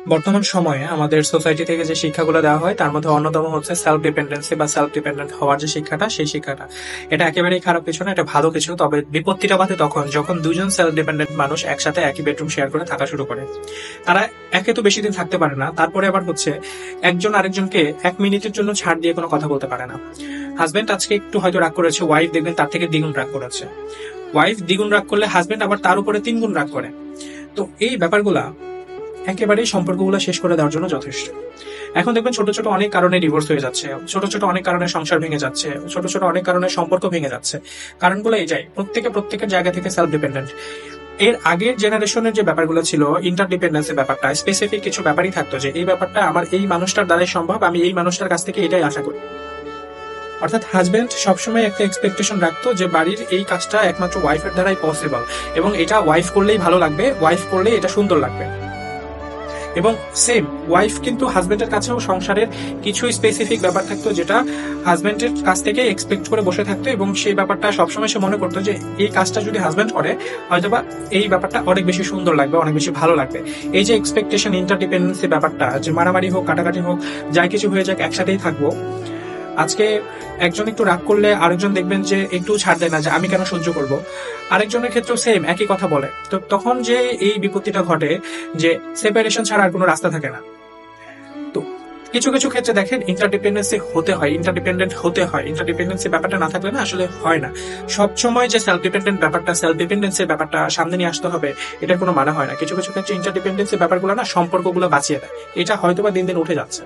বর্তমান সময়ে আমাদের সোসাইটি থেকে যে শিক্ষাগুলো দেওয়া হয় তার মধ্যে অন্যতম হচ্ছে সেলফ ডিপেন্ডেন্সি বা সেলফ ডিপেন্ডেন্ট হওয়ার যে শিক্ষাটা, সেই শিক্ষাটা এটা একেবারেই খারাপ কিছু না, এটা ভালো কিছু। তবে বিপত্তিটা বাধে তখন যখন দুজন সেলফ ডিপেন্ডেন্ট মানুষ একসাথে একই বেডরুম শেয়ার করে থাকা শুরু করে। তারা একে তো বেশি দিন থাকতে পারে না, তারপরে আবার হচ্ছে একজন আরেকজনকে 1 মিনিটের জন্য ছাড় দিয়ে কোনো কথা বলতে পারে না। হাজবেন্ড আজকে একটু হয়তো রাগ করেছে, ওয়াইফ দেখবেন তার থেকে দ্বিগুণ রাগ করেছে। ওয়াইফ দ্বিগুণ রাগ করলে হাজবেন্ড আবার তার উপরে 3 গুণ রাগ করে। তো এই ব্যাপারগুলা একেবারেই সম্পর্কগুলো শেষ করে দেওয়ার জন্য যথেষ্ট। এখন দেখবেন ছোট ছোট অনেক কারণে ডিভোর্স হয়ে যাচ্ছে, ছোট ছোট অনেক কারণে সংসার ভেঙে যাচ্ছে, ছোট ছোট অনেক কারণে সম্পর্ক ভেঙে যাচ্ছে। কারণগুলো এই যাই, প্রত্যেকের জায়গা থেকে সেলফ ডিপেন্ডেন্ট। এর আগের জেনারেশনের যে ব্যাপারগুলো ছিল, ইন্টারডিপেন্ডেন্সের ব্যাপারটা, স্পেসিফিক কিছু ব্যাপারই থাকতো যে এই ব্যাপারটা আমার এই মানুষটার দ্বারাই সম্ভব, আমি এই মানুষটার কাছ থেকে এটাই আশা করি। অর্থাৎ হাজবেন্ড সবসময় একটা এক্সপেকটেশন রাখতো যে বাড়ির এই কাজটা একমাত্র ওয়াইফের দ্বারাই পসিবল, এবং এটা ওয়াইফ করলেই ভালো লাগবে, ওয়াইফ করলেই এটা সুন্দর লাগবে। এবং সেম ওয়াইফ কিন্তু হাজবেন্ডের কাছেও সংসারের কিছু স্পেসিফিক ব্যাপার থাকতো যেটা হাজবেন্ডের কাছ থেকে এক্সপেক্ট করে বসে থাকতো, এবং সেই ব্যাপারটা সবসময় সে মনে করতো যে এই কাজটা যদি হাজবেন্ড করে হয়তোবা এই ব্যাপারটা অনেক বেশি সুন্দর লাগবে, অনেক বেশি ভালো লাগবে। এই যে এক্সপেকটেশন, ইন্টারডিপেন্ডেন্সি ব্যাপারটা, যে মারামারি হোক কাটাকাটি হোক যাই কিছু হয়ে যাক একসাথেই থাকবো, আজকে একজন একটু রাগ করলে আরেকজন দেখবেন যে একটু ছাড় দেয় না, যে আমি কেন সহ্য করব। আরেকজনের ক্ষেত্রেও সেম একই কথা বলে। তো তখন যে এই বিপত্তিটা ঘটে যে সেপারেশন ছাড়া আর কোনো রাস্তা থাকে না। তো কিছু কিছু ক্ষেত্রে দেখেন ইন্টারডিপেন্ডেন্ট হতে হয়। ইন্টারডিপেন্ডেন্সি ব্যাপারটা না থাকলে না আসলে হয় না। সবসময় যে সেলফ ডিপেন্ডেন্সির ব্যাপারটা সামনে নিয়ে আসতে হবে এটার কোনো মানে হয় না। কিছু কিছু ক্ষেত্রে ইন্টারডিপেন্ডেন্সির ব্যাপারগুলো না সম্পর্কগুলো বাঁচিয়ে দেয়। এটা হয়তোবা দিন দিন উঠে যাচ্ছে।